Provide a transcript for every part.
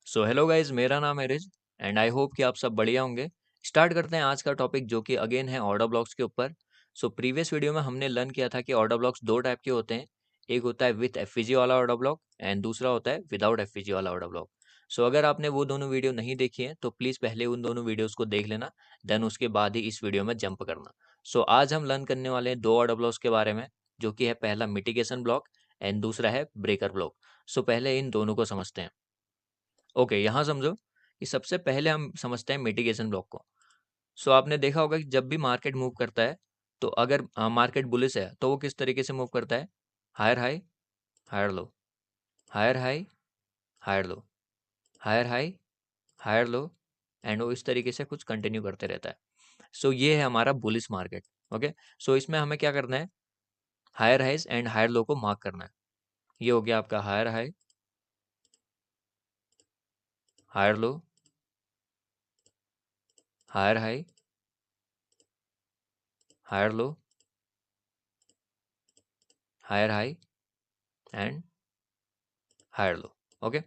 So hello guys, मेरा नाम है रिज एंड आई होप कि आप सब बढ़िया होंगे। स्टार्ट करते हैं आज का टॉपिक जो कि अगेन है ऑर्डर ब्लॉक्स के ऊपर। सो प्रीवियस वीडियो में हमने लर्न किया था कि ऑर्डर ब्लॉक्स दो टाइप के होते हैं। एक होता है विथ एफवीजी वाला ऑर्डर ब्लॉक एंड दूसरा होता है विदाउट एफवीजी वाला ऑर्डर ब्लॉक। सो अगर आपने वो दोनों वीडियो नहीं देखी है तो प्लीज़ पहले उन दोनों वीडियोस को देख लेना, देन उसके बाद ही इस वीडियो में जंप करना। सो आज हम लर्न करने वाले हैं दो ऑर्डर ब्लॉक्स के बारे में, जो कि है पहला मिटिगेशन ब्लॉक एंड दूसरा है ब्रेकर ब्लॉक। सो पहले इन दोनों को समझते हैं। ओके, यहाँ समझो कि सबसे पहले हम समझते हैं मिटिगेशन ब्लॉक को। सो आपने देखा होगा कि जब भी मार्केट मूव करता है, तो अगर मार्केट बुलिश है तो वो किस तरीके से मूव करता है? Higher high, higher low, higher high, higher low, higher high, higher low, and वो इस तरीके से कुछ कंटिन्यू करते रहता है। सो ये है हमारा बुलिश मार्केट। ओके, सो इसमें हमें क्या करना है? Higher highs and higher low को मार्क करना है। ये हो गया आपका higher high, higher low, higher high, higher low, higher high and higher low. Okay,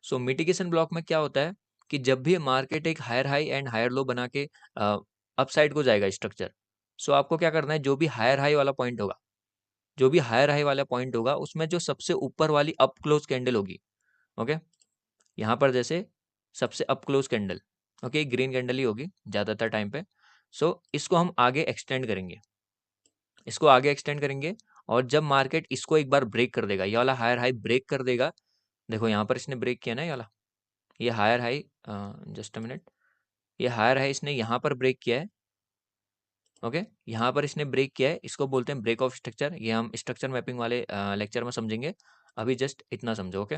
so mitigation block में क्या होता है कि जब भी मार्केट एक higher high and higher low बना के अपसाइड को जाएगा स्ट्रक्चर, सो आपको क्या करना है? जो भी हायर हाई वाला पॉइंट होगा, जो भी हायर हाई वाला पॉइंट होगा उसमें जो सबसे ऊपर वाली अप क्लोज कैंडल होगी, ओके, यहाँ पर जैसे सबसे up close candle, okay, green candle ही होगी ज़्यादातर टाइम पे। सो इसको हम आगे एक्सटेंड करेंगे, इसको आगे एक्सटेंड करेंगे। और जब मार्केट इसको एक बार ब्रेक कर देगा, ये वाला हायर हाई ब्रेक कर देगा, देखो यहाँ पर इसने ब्रेक किया ना, ये वाला, ये higher high, just a minute, ये हायर हाई इसने यहाँ पर ब्रेक किया है। ओके, यहाँ पर इसने ब्रेक किया है, इसको बोलते हैं ब्रेक ऑफ स्ट्रक्चर। ये हम स्ट्रक्चर मैपिंग वाले लेक्चर में समझेंगे, अभी जस्ट इतना समझो। ओके,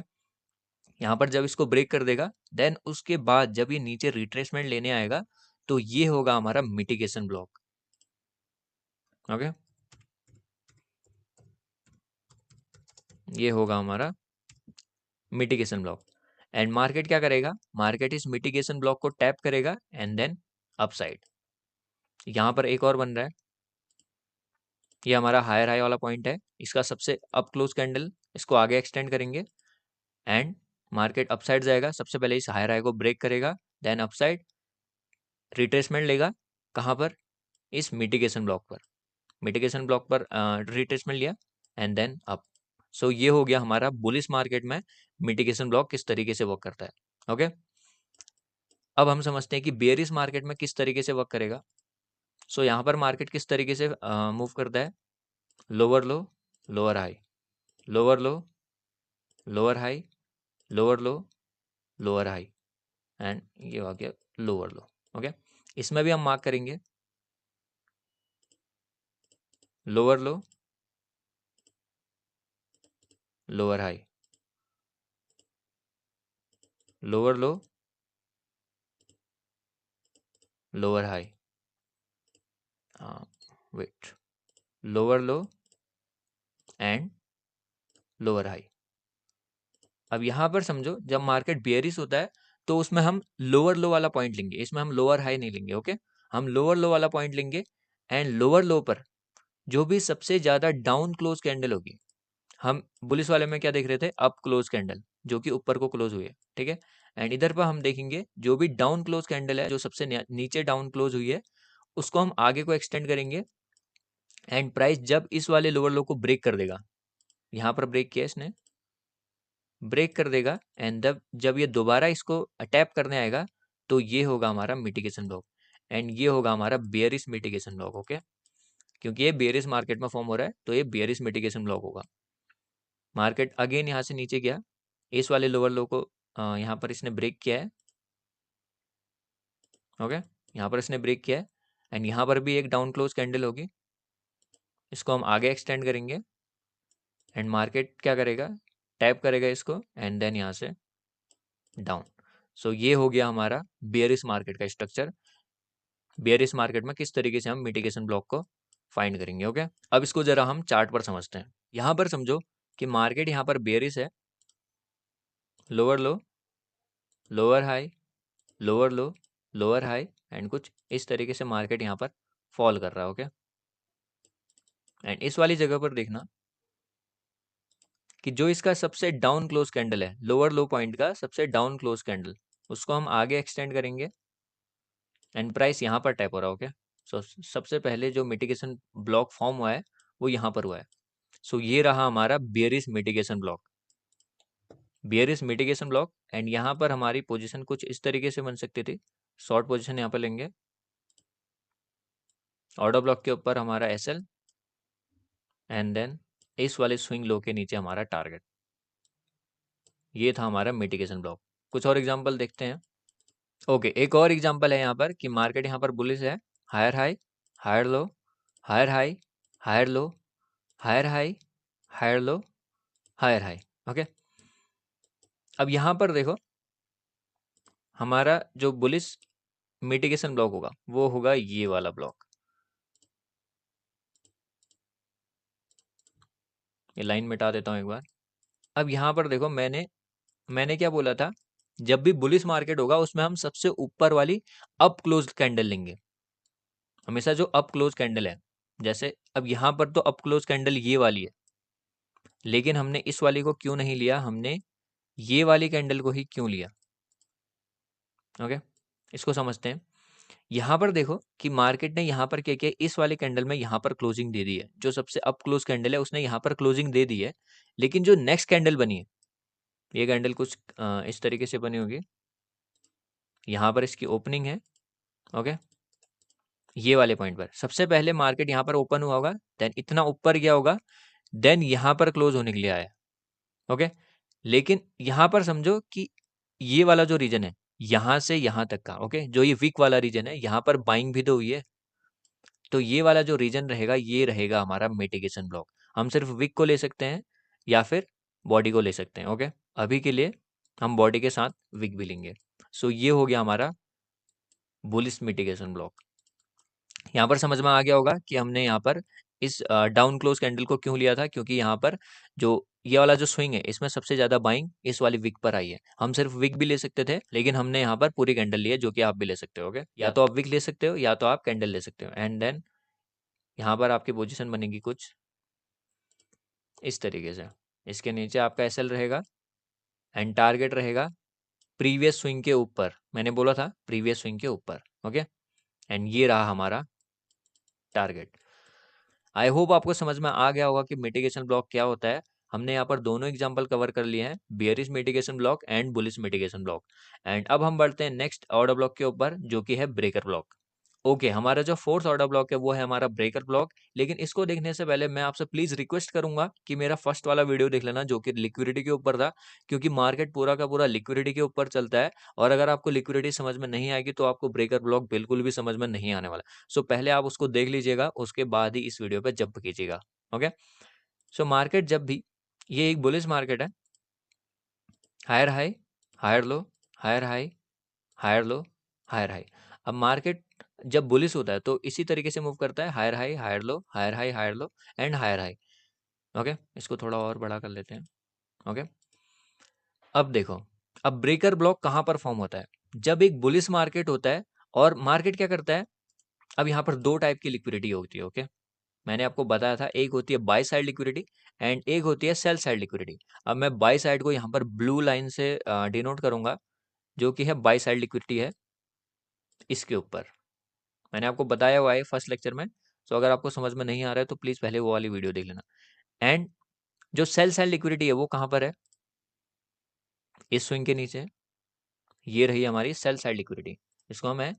यहाँ पर जब इसको ब्रेक कर देगा, देन उसके बाद जब ये नीचे रिट्रेसमेंट लेने आएगा, तो ये होगा हमारा मिटिगेशन ब्लॉक। ओके, ये होगा हमारा मिटिगेशन ब्लॉक। एंड मार्केट क्या करेगा? मार्केट इस मिटिगेशन ब्लॉक को टैप करेगा एंड देन अपसाइड। यहाँ पर एक और बन रहा है, ये हमारा हायर हाई वाला पॉइंट है, इसका सबसे अप क्लोज कैंडल, इसको आगे एक्सटेंड करेंगे एंड मार्केट अपसाइड जाएगा। सबसे पहले इस हायर हाई को ब्रेक करेगा, देन अपसाइड रिट्रेसमेंट लेगा। कहाँ पर? इस मिटिगेशन ब्लॉक पर, मिटिगेशन ब्लॉक पर रिट्रेसमेंट लिया एंड देन अप। सो ये हो गया हमारा बुलिश मार्केट में मिटिगेशन ब्लॉक किस तरीके से वर्क करता है। ओके, अब हम समझते हैं कि बेयरिश मार्केट में किस तरीके से वर्क करेगा। सो यहाँ पर मार्केट किस तरीके से मूव करता है? Lower low, lower high, lower low, lower high, lower low, lower high and ये हो गया लोअर लो। ओके, इसमें भी हम मार्क करेंगे lower low, lower high, lower low, lower high, wait, lower low and lower high. अब यहाँ पर समझो, जब मार्केट बेयरिश होता है तो उसमें हम लोअर लो वाला पॉइंट लेंगे, इसमें हम लोअर हाई नहीं लेंगे। ओके, हम लोअर लो वाला पॉइंट लेंगे एंड लोअर लो पर जो भी सबसे ज्यादा डाउन क्लोज कैंडल होगी, हम बुलिस वाले में क्या देख रहे थे? अप क्लोज कैंडल जो कि ऊपर को क्लोज हुई है, ठीक है। एंड इधर पर हम देखेंगे जो भी डाउन क्लोज कैंडल है, जो सबसे नीचे डाउन क्लोज हुई है, उसको हम आगे को एक्सटेंड करेंगे एंड प्राइस जब इस वाले लोअर लो को ब्रेक कर देगा, यहाँ पर ब्रेक किया इसने, ब्रेक कर देगा एंड जब जब ये दोबारा इसको अटैप करने आएगा, तो ये होगा हमारा मिटिगेशन ब्लॉक एंड ये होगा हमारा बेयरिश मिटिगेशन ब्लॉक। ओके, क्योंकि ये बेयरिश मार्केट में फॉर्म हो रहा है तो ये बेयरिश मिटिगेशन ब्लॉक होगा। मार्केट अगेन यहाँ से नीचे गया, इस वाले लोअर लो को यहाँ पर इसने ब्रेक किया है। ओके, यहाँ पर इसने ब्रेक किया है एंड यहाँ पर भी एक डाउन क्लोज कैंडल होगी, इसको हम आगे एक्सटेंड करेंगे एंड मार्केट क्या करेगा? टैप करेगा इसको एंड देन यहाँ से डाउन। सो ये हो गया हमारा बेयरिश मार्केट का स्ट्रक्चर। बेयरिश मार्केट में किस तरीके से हम मिटिगेशन ब्लॉक को फाइंड करेंगे। ओके, अब इसको जरा हम चार्ट पर समझते हैं। यहाँ पर समझो कि मार्केट यहाँ पर बेयरिश है, lower low, lower high, lower low, lower high and कुछ इस तरीके से मार्केट यहाँ पर फॉल कर रहा है। ओके, एंड इस वाली जगह पर देखना, कि जो इसका सबसे डाउन क्लोज कैंडल है, लोअर लो पॉइंट का सबसे डाउन क्लोज कैंडल, उसको हम आगे एक्सटेंड करेंगे एंड प्राइस यहाँ पर टैप हो रहा है। ओके, सो सबसे पहले जो मिटिगेशन ब्लॉक फॉर्म हुआ है वो यहाँ पर हुआ है। सो ये रहा हमारा bearish mitigation block, bearish mitigation block. And यहाँ पर हमारी पोजीशन कुछ इस तरीके से बन सकती थी। शॉर्ट पोजीशन यहाँ पर लेंगे, ऑर्डर ब्लॉक के ऊपर हमारा एसएल एंड देन इस वाले स्विंग लो के नीचे हमारा टारगेट। ये था हमारा मिटिगेशन ब्लॉक। कुछ और एग्जांपल देखते हैं। ओके, एक और एग्जांपल है यहाँ पर कि मार्केट यहाँ पर बुलिश है, higher high, higher low, higher high, higher low, higher high, higher low, higher high. Okay, अब यहाँ पर देखो हमारा जो बुलिश मिटिगेशन ब्लॉक होगा वो होगा ये वाला ब्लॉक। ये लाइन मिटा देता हूँ एक बार। अब यहाँ पर देखो मैंने क्या बोला था, जब भी बुलिश मार्केट होगा उसमें हम सबसे ऊपर वाली अप क्लोज कैंडल लेंगे, हमेशा जो अप क्लोज कैंडल है। जैसे अब यहाँ पर तो अप क्लोज कैंडल ये वाली है, लेकिन हमने इस वाली को क्यों नहीं लिया, हमने ये वाली कैंडल को ही क्यों लिया। ओके, इसको समझते हैं। यहाँ पर देखो कि मार्केट ने यहाँ पर क्या किया, इस वाली कैंडल में यहाँ पर क्लोजिंग दे दी है, जो सबसे अप क्लोज कैंडल है उसने यहाँ पर क्लोजिंग दे दी है। लेकिन जो नेक्स्ट कैंडल बनी है, ये कैंडल कुछ इस तरीके से बनी होगी, यहाँ पर इसकी ओपनिंग है। ओके, ये वाले पॉइंट पर सबसे पहले मार्केट यहाँ पर ओपन हुआ होगा, देन इतना ऊपर गया होगा, देन यहाँ पर क्लोज होने के लिए आया। ओके, लेकिन यहाँ पर समझो कि ये वाला जो रीजन है यहाँ से यहाँ तक का, ओके, जो ये वीक वाला रीजन है, यहाँ पर बाइंग भी तो हुई है, तो ये वाला जो रीजन रहेगा ये रहेगा हमारा मिटिगेशन ब्लॉक। हम सिर्फ वीक को ले सकते हैं या फिर बॉडी को ले सकते हैं। ओके, अभी के लिए हम बॉडी के साथ वीक भी लेंगे। सो ये हो गया हमारा बुलिश मिटिगेशन ब्लॉक। यहाँ पर समझ में आ गया होगा कि हमने यहाँ पर इस डाउन क्लोज कैंडल को क्यों लिया था, क्योंकि यहाँ पर जो ये वाला जो स्विंग है इसमें सबसे ज्यादा बाइंग इस वाली विक पर आई है। हम सिर्फ विक भी ले सकते थे, लेकिन हमने यहाँ पर पूरी कैंडल ली है, जो कि आप भी ले सकते हो। ओके, या तो आप विक ले सकते हो या तो आप कैंडल ले सकते हो। एंड देन यहाँ पर आपकी पोजीशन बनेगी कुछ इस तरीके से, इसके नीचे आपका एसएल रहेगा एंड टारगेट रहेगा प्रीवियस स्विंग के ऊपर। मैंने बोला था प्रीवियस स्विंग के ऊपर। ओके, एंड ये रहा हमारा टारगेट। आई होप आपको समझ में आ गया होगा कि मिटिगेशन ब्लॉक क्या होता है। हमने यहाँ पर दोनों एग्जांपल कवर कर लिए हैं, bearish mitigation block and bullish mitigation block. And अब हम बढ़ते हैं नेक्स्ट ऑर्डर ब्लॉक के ऊपर, जो कि है ब्रेकर ब्लॉक। ओके, हमारा जो फोर्थ ऑर्डर ब्लॉक है वो है हमारा ब्रेकर ब्लॉक। लेकिन इसको देखने से पहले मैं आपसे प्लीज रिक्वेस्ट करूंगा कि मेरा फर्स्ट वाला वीडियो देख लेना, जो कि लिक्विडिटी के ऊपर था, क्योंकि मार्केट पूरा का पूरा लिक्विडिटी के ऊपर चलता है। और अगर आपको लिक्विडिटी समझ में नहीं आएगी तो आपको ब्रेकर ब्लॉक बिल्कुल भी समझ में नहीं आने वाला। सो पहले आप उसको देख लीजिएगा, उसके बाद ही इस वीडियो पे जंप कीजिएगा। ओके, सो मार्केट जब भी, ये एक बुलिश मार्केट है, higher high, higher low, higher high, higher low, higher high. अब मार्केट जब बुलिश होता है तो इसी तरीके से मूव करता है, higher high, higher low, higher high, higher low and higher high. Okay, इसको थोड़ा और बड़ा कर लेते हैं। ओके, अब देखो, अब ब्रेकर ब्लॉक कहाँ पर फॉर्म होता है, जब एक बुलिश मार्केट होता है और मार्केट क्या करता है। अब यहाँ पर दो टाइप की लिक्विडिटी होती है। ओके, मैंने आपको बताया था, एक होती है बाय साइड लिक्विडिटी एंड एक होती है सेल साइड लिक्विडिटी। अब मैं बाय साइड को यहाँ पर ब्लू लाइन से डिनोट करूंगा, जो कि है बाय साइड लिक्विडिटी है इसके ऊपर। मैंने आपको बताया हुआ है फर्स्ट लेक्चर में। सो अगर आपको समझ में नहीं आ रहा है तो प्लीज पहले वो वाली वीडियो देख लेना। एंड जो सेल साइड लिक्विडिटी है वो कहाँ पर है, इस स्विंग के नीचे। ये रही हमारी सेल साइड लिक्विडिटी, इसको मैं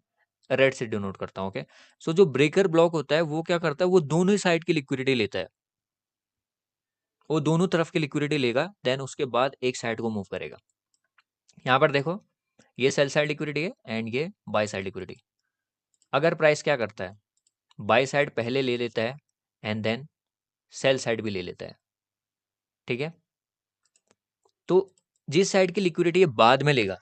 रेड से डिनोट करता हूँ। ओके, सो जो ब्रेकर ब्लॉक होता है वो क्या करता है, वो दोनों ही साइड की लिक्विडिटी लेता है, वो दोनों तरफ की लिक्विडिटी लेगा, देन उसके बाद एक साइड को मूव करेगा। यहाँ पर देखो, ये सेल साइड लिक्विडिटी है एंड ये बाय साइड लिक्विडिटी। अगर प्राइस क्या करता है, बाय साइड पहले ले लेता है एंड देन सेल साइड भी ले लेता है। ठीक है, तो जिस साइड की लिक्विडिटी ये बाद में लेगा,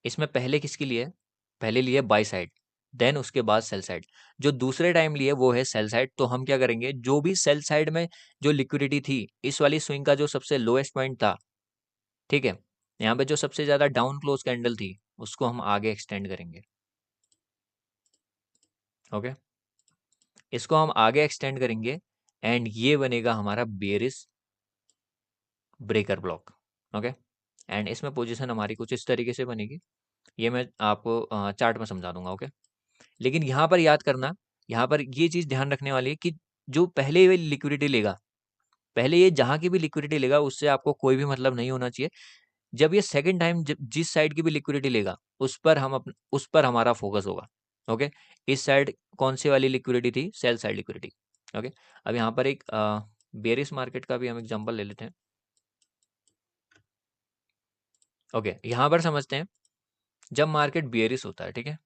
इसमें पहले किसकी लिए है, पहले लिए बाय साइड, देन उसके बाद सेल साइड। जो दूसरे टाइम लिए वो है सेल साइड। तो हम क्या करेंगे, जो भी सेल साइड में जो लिक्विडिटी थी, इस वाली स्विंग का जो सबसे लोएस्ट पॉइंट था, ठीक है, यहाँ पे जो सबसे ज्यादा डाउन क्लोज कैंडल थी, उसको हम आगे एक्सटेंड करेंगे। ओके, इसको हम आगे एक्सटेंड करेंगे एंड ये बनेगा हमारा bearish breaker block. Okay, and इसमें पोजीशन हमारी कुछ इस तरीके से बनेगी, ये मैं आपको चार्ट में समझा दूंगा। ओके, लेकिन यहाँ पर याद करना, यहाँ पर ये चीज़ ध्यान रखने वाली है कि जो पहले ये लिक्विडिटी लेगा, पहले ये जहाँ की भी लिक्विडिटी लेगा उससे आपको कोई भी मतलब नहीं होना चाहिए। जब ये सेकंड टाइम जिस साइड की भी लिक्विडिटी लेगा उस पर हमारा फोकस होगा। ओके, इस साइड कौन सी वाली लिक्विडिटी थी? Cell side liquidity. ओके, अब यहाँ पर एक बेरिश मार्केट का भी हम एग्जांपल ले लेते हैं। ओके, यहाँ पर समझते हैं, जब मार्केट बेरिश होता है, ठीक है,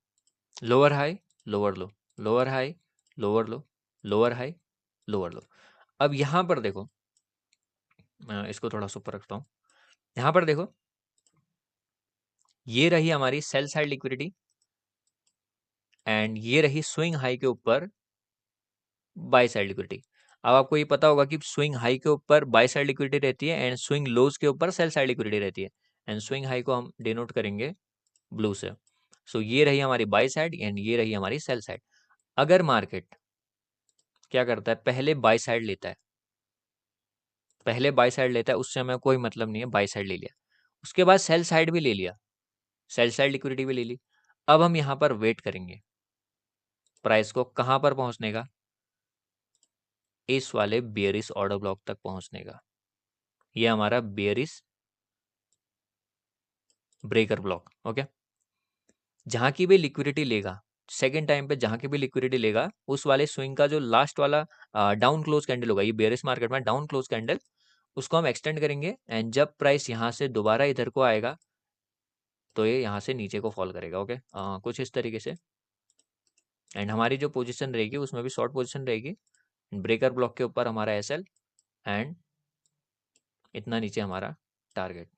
lower high, lower low, lower high, lower low, lower high, lower लो। अब यहाँ पर देखो, मैं इसको थोड़ा सा ऊपर रखता हूँ। यहाँ पर देखो, ये रही हमारी सेल साइड लिक्विडिटी एंड ये रही स्विंग हाई के ऊपर बाय साइड लिक्विडिटी। अब आपको ये पता होगा कि स्विंग हाई के ऊपर बाय साइड लिक्विडिटी रहती है एंड स्विंग लोज के ऊपर सेल साइड लिक्विडिटी रहती है, एंड स्विंग हाई को हम डिनोट करेंगे ब्लू से। सो ये रही हमारी बाय साइड एंड ये रही हमारी सेल साइड। अगर मार्केट क्या करता है, पहले बाय साइड लेता है, पहले बाय साइड लेता है, उससे हमें कोई मतलब नहीं है, बाय साइड ले लिया, उसके बाद सेल साइड भी ले लिया, सेल साइड लिक्विडिटी भी ले ली। अब हम यहाँ पर वेट करेंगे प्राइस को कहाँ पर पहुँचने का, इस वाले बेयरिश ऑर्डर ब्लॉक तक पहुँचने का। ये हमारा बेयरिश ब्रेकर ब्लॉक। ओके, जहाँ की भी लिक्विडिटी लेगा, सेकेंड टाइम पे जहाँ की भी लिक्विडिटी लेगा, उस वाले स्विंग का जो लास्ट वाला डाउन क्लोज कैंडल होगा, ये बेयरिश मार्केट में डाउन क्लोज कैंडल, उसको हम एक्सटेंड करेंगे एंड जब प्राइस यहाँ से दोबारा इधर को आएगा तो ये यहाँ से नीचे को फॉल करेगा। ओके, कुछ इस तरीके से, एंड हमारी जो पोजीशन रहेगी उसमें भी शॉर्ट पोजीशन रहेगी। ब्रेकर ब्लॉक के ऊपर हमारा एसएल एंड इतना नीचे हमारा टारगेट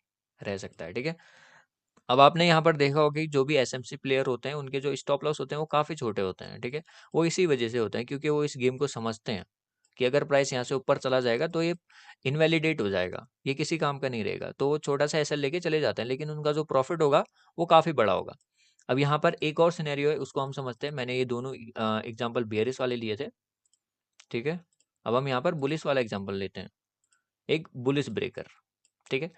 रह सकता है। ठीक है, अब आपने यहाँ पर देखा होगा कि जो भी एसएमसी प्लेयर होते हैं उनके जो स्टॉप लॉस होते हैं वो काफ़ी छोटे होते हैं। ठीक है, वो इसी वजह से होते हैं क्योंकि वो इस गेम को समझते हैं कि अगर प्राइस यहाँ से ऊपर चला जाएगा तो ये इनवैलिडेट हो जाएगा, ये किसी काम का नहीं रहेगा, तो वो छोटा सा एसएल लेके चले जाते हैं, लेकिन उनका जो प्रॉफिट होगा वो काफ़ी बड़ा होगा। अब यहाँ पर एक और सिनेरियो है, उसको हम समझते हैं। मैंने ये दोनों एग्जाम्पल बेयरिश वाले लिए थे। ठीक है, अब हम यहाँ पर बुलिश वाला एग्जाम्पल लेते हैं, एक बुलिश ब्रेकर। ठीक है,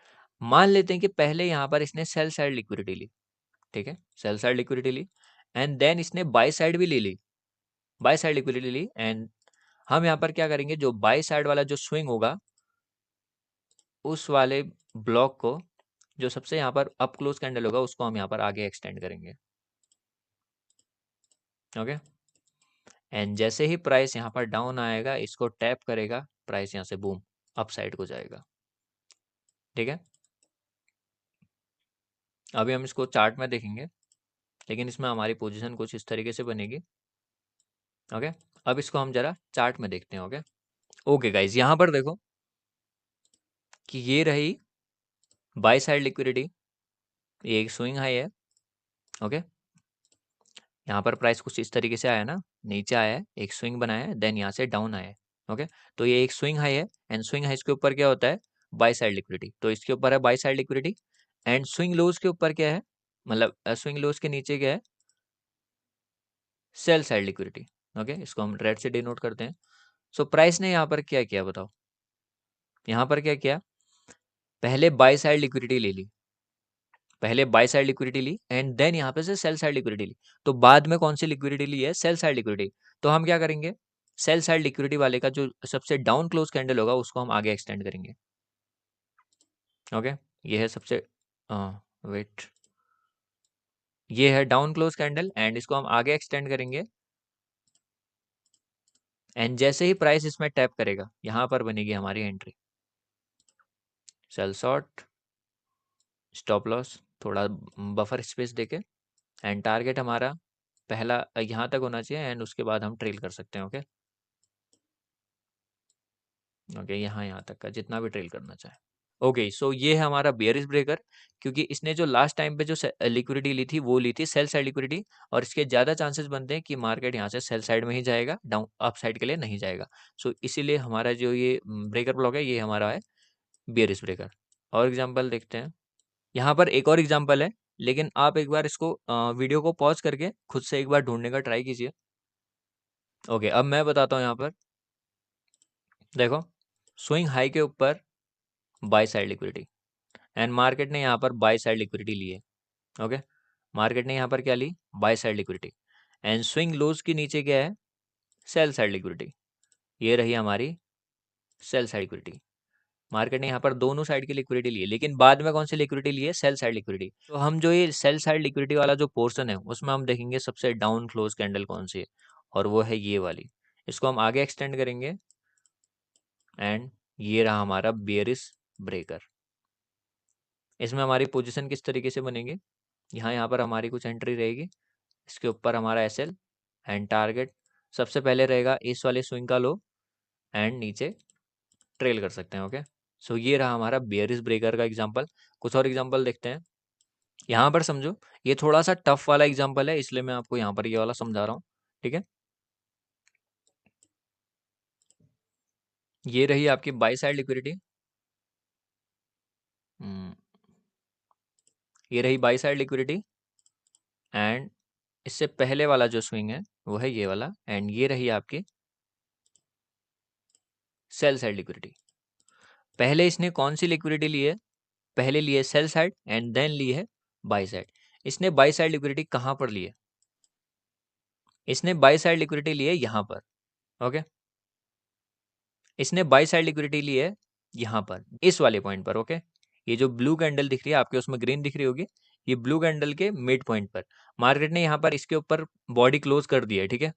मान लेते हैं कि पहले यहाँ पर इसने सेल साइड लिक्विडिटी ली, ठीक है, सेल साइड लिक्विडिटी ली एंड देन इसने बाय साइड भी ले ली, बाय साइड लिक्विडिटी ली, एंड हम यहाँ पर क्या करेंगे, जो बाय साइड वाला जो स्विंग होगा उस वाले ब्लॉक को, जो सबसे यहाँ पर अप क्लोज कैंडल होगा, उसको हम यहाँ पर आगे एक्सटेंड करेंगे। ओके, एंड जैसे ही प्राइस यहाँ पर डाउन आएगा, इसको टैप करेगा, प्राइस यहाँ से बूम अप साइड को जाएगा। ठीक है, अभी हम इसको चार्ट में देखेंगे, लेकिन इसमें हमारी पोजीशन कुछ इस तरीके से बनेगी। ओके, अब इसको हम जरा चार्ट में देखते हैं। ओके ओके गाइज, यहाँ पर देखो कि ये रही बाय साइड लिक्विडिटी, ये एक स्विंग हाई है। ओके, यहाँ पर प्राइस कुछ इस तरीके से आया ना, नीचे आया है, एक स्विंग बनाया है, देन यहाँ से डाउन आया है। ओके, तो ये एक स्विंग हाई है एंड स्विंग हाई के ऊपर क्या होता है, बाय साइड लिक्विडिटी, तो इसके ऊपर है buy side liquidity, and swing lows के ऊपर क्या है, मतलब स्विंग लोज के नीचे क्या है, सेल साइड लिक्विडिटी। ओके, इसको हम रेड से डिनोट करते हैं। सो प्राइस ने यहाँ पर क्या किया बताओ, यहाँ पर क्या किया, पहले बाय साइड लिक्विडिटी ले ली, पहले बाय साइड लिक्विडिटी ली एंड देन यहाँ पे से सेल साइड लिक्विडिटी ली, तो बाद में कौन सी लिक्विडिटी ली है, सेल साइड लिक्विडिटी। तो हम क्या करेंगे, सेल साइड लिक्विडिटी वाले का जो सबसे डाउन क्लोज कैंडल होगा उसको हम आगे एक्सटेंड करेंगे। ओके, ये है सबसे वेट, ये है डाउन क्लोज कैंडल एंड इसको हम आगे एक्सटेंड करेंगे, एंड जैसे ही प्राइस इसमें टैप करेगा, यहाँ पर बनेगी हमारी entry, sell short, stop loss, थोड़ा बफर स्पेस देके, एंड टारगेट हमारा पहला यहाँ तक होना चाहिए एंड उसके बाद हम ट्रेल कर सकते हैं। ओके ओके, यहाँ तक का जितना भी ट्रेल करना चाहे। ओके, सो ये है हमारा बेयरिश ब्रेकर, क्योंकि इसने जो लास्ट टाइम पे जो लिक्विडिटी ली थी वो ली थी सेल साइड लिक्विडिटी, और इसके ज़्यादा चांसेस बनते हैं कि मार्केट यहाँ से सेल साइड में ही जाएगा, डाउन अप साइड के लिए नहीं जाएगा। सो इसीलिए हमारा जो ये ब्रेकर ब्लॉक है, ये हमारा है बेयरिश ब्रेकर। और एग्जाम्पल देखते हैं, यहाँ पर एक और एग्जाम्पल है, लेकिन आप एक बार इसको वीडियो को पॉज करके खुद से एक बार ढूंढने का ट्राई कीजिए। ओके, अब मैं बताता हूँ, यहाँ पर देखो, स्विंग हाई के ऊपर bye side liquidity, and market ने यहाँ पर बाय साइड लिक्विडिटी ली है। ओके, मार्केट ने यहाँ पर क्या ली, buy side liquidity, and swing lows के नीचे क्या है, सेल साइड लिक्विडिटी। ये रही हमारी सेल साइड लिक्विडिटी। मार्केट ने यहाँ पर दोनों साइड की लिक्विडिटी ली है, लेकिन बाद में कौन सी लिक्विडिटी ली है, सेल साइड लिक्विडिटी। तो हम जो ये सेल साइड लिक्विडिटी वाला जो पोर्शन है उसमें हम देखेंगे सबसे डाउन क्लोज कैंडल कौन सी है, और वो है ये वाली। इसको हम आगे एक्सटेंड करेंगे, एंड ये रहा हमारा बेयरिश ब्रेकर। इसमें हमारी पोजीशन किस तरीके से बनेगी, यहाँ पर हमारी कुछ एंट्री रहेगी, इसके ऊपर हमारा एसएल एंड टारगेट सबसे पहले रहेगा इस वाले स्विंग का लो, एंड नीचे ट्रेल कर सकते हैं। ओके, सो ये रहा हमारा बेयरिश ब्रेकर का एग्जांपल। कुछ और एग्जांपल देखते हैं। यहाँ पर समझो, ये थोड़ा सा टफ वाला एग्जांपल है, इसलिए मैं आपको यहाँ पर ये वाला समझा रहा हूँ। ठीक है, ये रही आपकी बाई साइड लिक्विडिटी। ये रही बाई साइड लिक्विडिटी, एंड इससे पहले वाला जो स्विंग है वो है ये वाला, एंड ये रही आपकी सेल साइड लिक्विडिटी। पहले इसने कौन सी लिक्विडिटी ली है, पहले ली है सेल साइड एंड देन ली है बाई साइड। इसने बाई साइड लिक्विडिटी कहाँ पर ली है, इसने बाई साइड लिक्विडिटी ली है यहाँ पर। ओके, इसने बाई साइड लिक्विडिटी ली है यहाँ पर इस वाले पॉइंट पर। ओके, ये जो ब्लू कैंडल दिख रही है आपके, उसमें ग्रीन दिख रही होगी, ये ब्लू कैंडल के मिड पॉइंट पर मार्केट ने यहाँ पर इसके ऊपर बॉडी क्लोज कर दी है। ठीक है,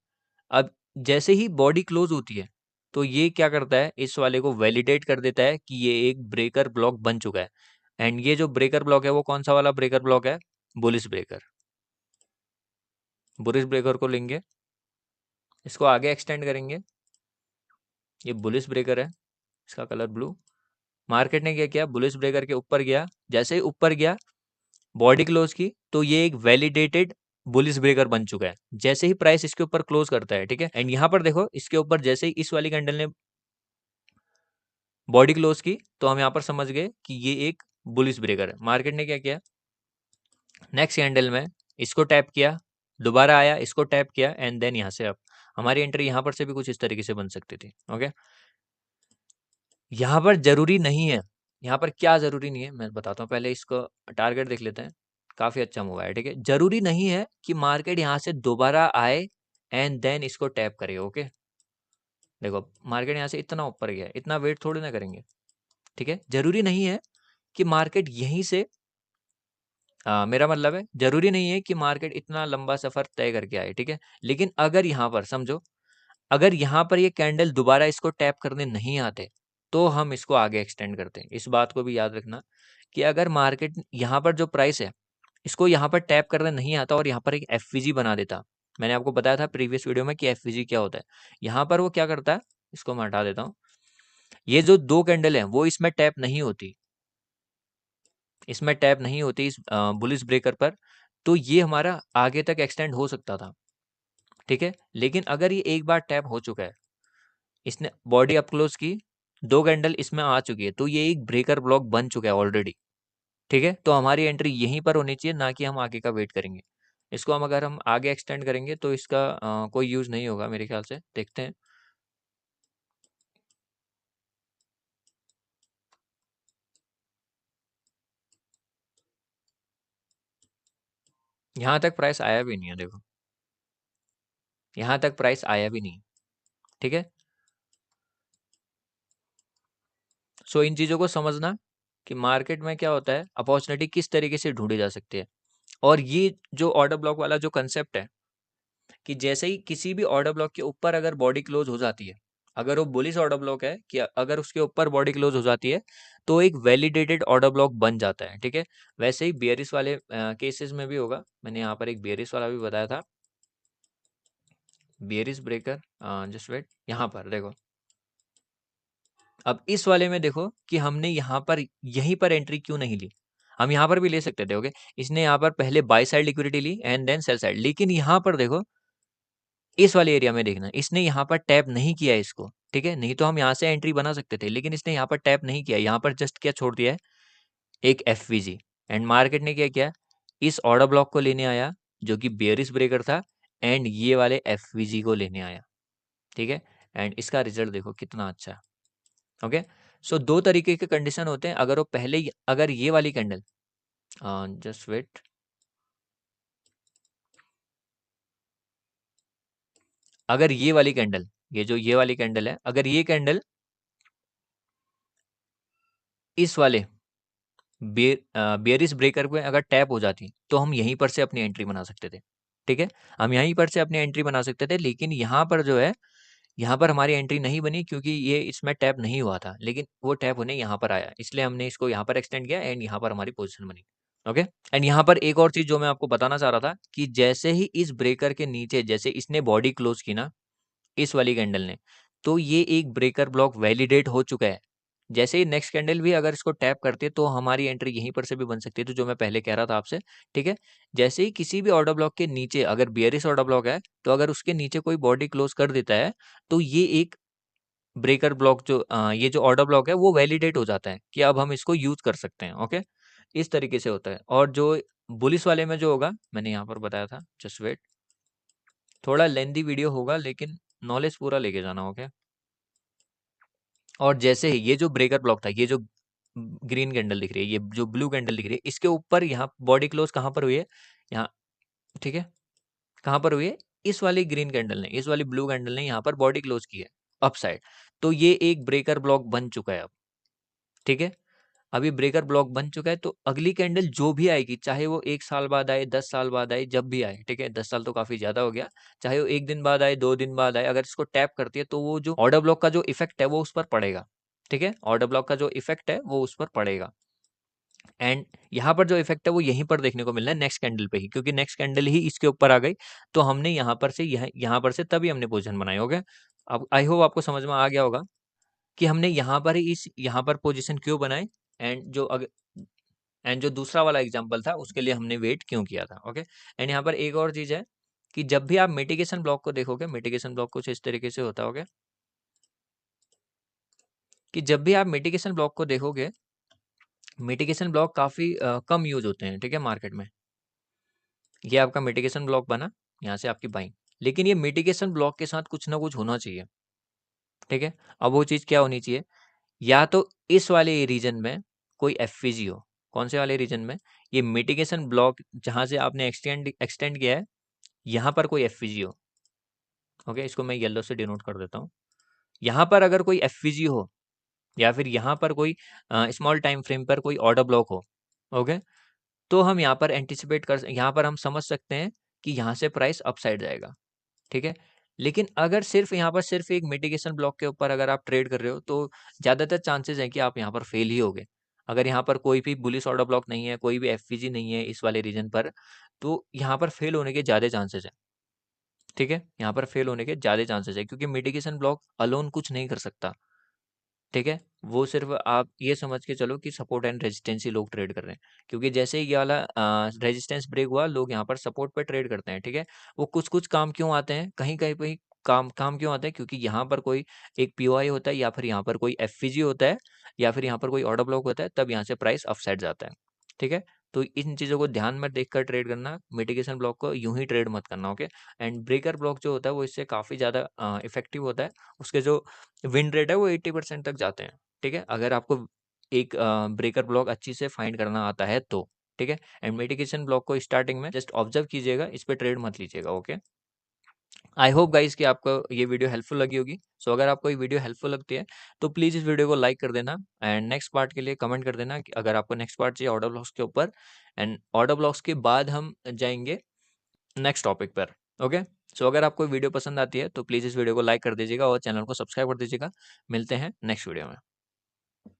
अब जैसे ही बॉडी क्लोज होती है तो ये क्या करता है, इस वाले को वैलिडेट कर देता है कि ये एक ब्रेकर ब्लॉक बन चुका है। एंड ये जो ब्रेकर ब्लॉक है वो कौन सा वाला ब्रेकर ब्लॉक है, बुलिश ब्रेकर। बुलिश ब्रेकर को लेंगे, इसको आगे एक्सटेंड करेंगे, ये बुलिश ब्रेकर है, इसका कलर ब्लू। मार्केट ने क्या किया, बुलिश ब्रेकर के ऊपर गया, जैसे ही ऊपर गया बॉडी क्लोज की, तो ये एक वैलिडेटेड बुलिश ब्रेकर बन चुका है जैसे ही प्राइस इसके ऊपर क्लोज करता है। ठीक है, एंड यहाँ पर देखो इसके ऊपर जैसे ही इस वाली कैंडल ने बॉडी क्लोज की, तो हम यहाँ पर समझ गए कि ये एक बुलिश ब्रेकर है। मार्केट ने क्या किया, नेक्स्ट कैंडल में इसको टैप किया, दोबारा आया, इसको टैप किया, एंड देन यहाँ से अब हमारी एंट्री यहाँ पर से भी कुछ इस तरीके से बन सकती थी। ओके, यहाँ पर जरूरी नहीं है, यहाँ पर क्या जरूरी नहीं है मैं बताता हूँ, पहले इसको टारगेट देख लेते हैं। काफी अच्छा मूव है। ठीक है, जरूरी नहीं है कि मार्केट यहाँ से दोबारा आए एंड देन इसको टैप करे। ओके, देखो मार्केट यहाँ से इतना ऊपर गया, इतना वेट थोड़ी ना करेंगे। ठीक है, जरूरी नहीं है कि मार्केट यहीं से मेरा मतलब है जरूरी नहीं है कि मार्केट इतना लंबा सफर तय करके आए। ठीक है, लेकिन अगर यहाँ पर समझो, अगर यहाँ पर ये कैंडल दोबारा इसको टैप करने नहीं आते तो हम इसको आगे एक्सटेंड करते हैं। इस बात को भी याद रखना कि अगर मार्केट यहाँ पर जो प्राइस है इसको यहाँ पर टैप करने नहीं आता और यहाँ पर एक एफवीजी बना देता, मैंने आपको बताया था प्रीवियस वीडियो में कि एफवीजी क्या होता है। यहाँ पर वो क्या करता है, इसको मैं हटा देता हूँ, ये जो दो कैंडल है वो इसमें टैप नहीं होती, इसमें टैप नहीं होती इस बुलिश ब्रेकर पर, तो ये हमारा आगे तक एक्सटेंड हो सकता था। ठीक है, लेकिन अगर ये एक बार टैप हो चुका है, इसने बॉडी अप क्लोज की, दो कैंडल इसमें आ चुकी है, तो ये एक ब्रेकर ब्लॉक बन चुका है ऑलरेडी। ठीक है, तो हमारी एंट्री यहीं पर होनी चाहिए, ना कि हम आगे का वेट करेंगे। इसको हम अगर हम आगे एक्सटेंड करेंगे तो इसका कोई यूज नहीं होगा मेरे ख्याल से। देखते हैं, यहाँ तक प्राइस आया भी नहीं है, देखो यहाँ तक प्राइस आया भी नहीं। ठीक है, सो इन चीज़ों को समझना कि मार्केट में क्या होता है, अपॉर्चुनिटी किस तरीके से ढूंढी जा सकती है। और ये जो ऑर्डर ब्लॉक वाला जो कंसेप्ट है कि जैसे ही किसी भी ऑर्डर ब्लॉक के ऊपर अगर बॉडी क्लोज हो जाती है, अगर वो बुलिश ऑर्डर ब्लॉक है कि अगर उसके ऊपर बॉडी क्लोज हो जाती है तो एक वैलिडेटेड ऑर्डर ब्लॉक बन जाता है। ठीक है, वैसे ही बेयरिश वाले केसेस में भी होगा। मैंने यहाँ पर एक बेयरिश वाला भी बताया था, बेयरिश ब्रेकर, जस्ट वेट, यहाँ पर देखो, अब इस वाले में देखो कि हमने यहाँ पर यहीं पर एंट्री क्यों नहीं ली, हम यहाँ पर भी ले सकते थे। ओके, इसने यहाँ पर पहले बाय साइड लिक्विडिटी ली एंड देन सेल साइड, लेकिन यहाँ पर देखो इस वाले एरिया में देखना, इसने यहाँ पर टैप नहीं किया इसको। ठीक है, नहीं तो हम यहाँ से एंट्री बना सकते थे, लेकिन इसने यहाँ पर टैप नहीं किया, यहाँ पर जस्ट क्या छोड़ दिया है, एक एफवीजी। एंड मार्केट ने क्या किया, इस ऑर्डर ब्लॉक को लेने आया जो कि बेयरिश ब्रेकर था, एंड ये वाले एफवीजी को लेने आया। ठीक है, एंड इसका रिजल्ट देखो कितना अच्छा है। ओके, सो दो तरीके के कंडीशन होते हैं। अगर वो पहले अगर ये वाली कैंडल, जस्ट वेट, अगर ये वाली कैंडल, ये जो ये वाली कैंडल है, अगर ये कैंडल इस वाले बेयरिश ब्रेकर पे अगर टैप हो जाती तो हम यहीं पर से अपनी एंट्री बना सकते थे। ठीक है, हम यहीं पर से अपनी एंट्री बना सकते थे, लेकिन यहाँ पर जो है, यहाँ पर हमारी एंट्री नहीं बनी क्योंकि ये इसमें टैप नहीं हुआ था, लेकिन वो टैप होने यहाँ पर आया, इसलिए हमने इसको यहाँ पर एक्सटेंड किया एंड यहाँ पर हमारी पोजीशन बनी। ओके, एंड यहाँ पर एक और चीज जो मैं आपको बताना चाह रहा था कि जैसे ही इस ब्रेकर के नीचे जैसे इसने बॉडी क्लोज की ना, इस वाली कैंडल ने, तो ये एक ब्रेकर ब्लॉक वैलिडेट हो चुका है। जैसे ही नेक्स्ट कैंडल भी अगर इसको टैप करती है तो हमारी एंट्री यहीं पर से भी बन सकती है, तो जो मैं पहले कह रहा था आपसे। ठीक है, जैसे ही किसी भी ऑर्डर ब्लॉक के नीचे अगर बियरिश ऑर्डर ब्लॉक है, तो अगर उसके नीचे कोई बॉडी क्लोज कर देता है तो ये एक ब्रेकर ब्लॉक जो ये जो ऑर्डर ब्लॉक है वो वैलिडेट हो जाता है कि अब हम इसको यूज कर सकते हैं। ओके, इस तरीके से होता है। और जो बुलिस वाले में जो होगा, मैंने यहाँ पर बताया था, जस्ट वेट, थोड़ा लेंदी वीडियो होगा लेकिन नॉलेज पूरा लेके जाना। ओके, और जैसे ही ये जो ब्रेकर ब्लॉक था, ये जो ग्रीन कैंडल दिख रही है, ये जो ब्लू कैंडल दिख रही है, इसके ऊपर यहाँ बॉडी क्लोज कहाँ पर हुई है, यहाँ। ठीक है, कहाँ पर हुई है, इस वाली ग्रीन कैंडल ने, इस वाली ब्लू कैंडल ने यहाँ पर बॉडी क्लोज की है अप साइड, तो ये एक ब्रेकर ब्लॉक बन चुका है अब। ठीक है, अभी ब्रेकर ब्लॉक बन चुका है, तो अगली कैंडल जो भी आएगी, चाहे वो 1 साल बाद आए, 10 साल बाद आए, जब भी आए, ठीक है, 10 साल तो काफ़ी ज़्यादा हो गया, चाहे वो 1 दिन बाद आए, 2 दिन बाद आए, अगर इसको टैप करती है, तो वो जो ऑर्डर ब्लॉक का जो इफ़ेक्ट है, वो उस पर पड़ेगा। ठीक है, ऑर्डर ब्लॉक का जो इफ़ेक्ट है, वो उस पर पड़ेगा। एंड यहाँ पर जो इफ़ेक्ट है, वो यहीं पर देखने को मिलना है नेक्स्ट कैंडल पे ही, क्योंकि नेक्स्ट कैंडल ही इसके ऊपर आ गई, तो हमने यहाँ पर से यहाँ पर से तभी हमने पोज़ीशन बनाई। हो गया? अब आई होप आपको समझ में आ गया होगा कि हमने यहाँ पर ही यहाँ पर पोज़ीशन क्यों बनाई, एंड जो अग एंड जो दूसरा वाला एग्जांपल था उसके लिए हमने वेट क्यों किया था। ओके, एंड यहाँ पर एक और चीज़ है कि जब भी आप मिटिगेशन ब्लॉक को देखोगे, मिटिगेशन ब्लॉक कुछ इस तरीके से होता होगा कि जब भी आप मिटिगेशन ब्लॉक को देखोगे, मिटिगेशन ब्लॉक काफ़ी कम यूज़ होते हैं, ठीक है, मार्केट में। ये आपका मिटिगेशन ब्लॉक बना, यहाँ से आपकी बाइंग, लेकिन ये मिटिगेशन ब्लॉक के साथ कुछ ना कुछ होना चाहिए। ठीक है, अब वो चीज़ क्या होनी चाहिए, या तो इस वाले रीजन में कोई एफवीजी हो। कौन से वाले रीजन में, ये मिटिगेशन ब्लॉक जहाँ से आपने एक्सटेंड एक्सटेंड किया है, यहाँ पर कोई एफवीजी हो। ओके, इसको मैं येलो से डिनोट कर देता हूँ। यहाँ पर अगर कोई एफवीजी हो, या फिर यहाँ पर कोई स्मॉल टाइम फ्रेम पर कोई ऑर्डर ब्लॉक हो, ओके, तो हम यहाँ पर एंटिसिपेट कर, यहाँ पर हम समझ सकते हैं कि यहाँ से प्राइस अपसाइड जाएगा। ठीक है, लेकिन अगर सिर्फ यहाँ पर सिर्फ एक मिटिगेशन ब्लॉक के ऊपर अगर आप ट्रेड कर रहे हो, तो ज़्यादातर चांसेस हैं कि आप यहाँ पर फेल ही होगे। अगर यहाँ पर कोई भी बुलिश ऑर्डर ब्लॉक नहीं है, कोई भी एफवीजी नहीं है इस वाले रीजन पर, तो यहाँ पर फेल होने के ज़्यादा चांसेस है। ठीक है, यहाँ पर फेल होने के ज़्यादा चांसेस है, क्योंकि मिटिगेशन ब्लॉक अलोन कुछ नहीं कर सकता। ठीक है, वो सिर्फ आप ये समझ के चलो कि सपोर्ट एंड रेजिस्टेंस ही लोग ट्रेड कर रहे हैं, क्योंकि जैसे ही ये वाला रेजिस्टेंस ब्रेक हुआ, लोग यहाँ पर सपोर्ट पे ट्रेड करते हैं। ठीक है, वो कुछ कुछ काम क्यों आते हैं, कहीं कहीं पे काम काम क्यों आते हैं, क्योंकि यहाँ पर कोई एक पीओआई होता है, या फिर यहाँ पर कोई एफवीजी होता है, या फिर यहाँ पर कोई ऑर्डर ब्लॉक होता है, तब यहाँ से प्राइस अपसाइड जाता है। ठीक है, तो इन चीज़ों को ध्यान में देखकर ट्रेड करना, मिटिगेशन ब्लॉक को यूं ही ट्रेड मत करना। ओके, एंड ब्रेकर ब्लॉक जो होता है वो इससे काफ़ी ज़्यादा इफेक्टिव होता है, उसके जो विन रेट है वो 80% तक जाते हैं। ठीक है, अगर आपको एक ब्रेकर ब्लॉक अच्छी से फाइंड करना आता है तो। ठीक है, एंड मिटिगेशन ब्लॉक को स्टार्टिंग में जस्ट ऑब्जर्व कीजिएगा, इस पे ट्रेड मत लीजिएगा। ओके, आई होप गाइस कि आपको ये वीडियो हेल्पफुल लगी होगी। सो अगर आपको ये वीडियो हेल्पफुल लगती है तो प्लीज़ इस वीडियो को लाइक कर देना, एंड नेक्स्ट पार्ट के लिए कमेंट कर देना कि अगर आपको नेक्स्ट पार्ट चाहिए ऑर्डर ब्लॉक्स के ऊपर, एंड ऑर्डर ब्लॉक्स के बाद हम जाएंगे नेक्स्ट टॉपिक पर। ओके, सो अगर आपको वीडियो पसंद आती है तो प्लीज़ इस वीडियो को लाइक कर दीजिएगा और चैनल को सब्सक्राइब कर दीजिएगा। मिलते हैं नेक्स्ट वीडियो में।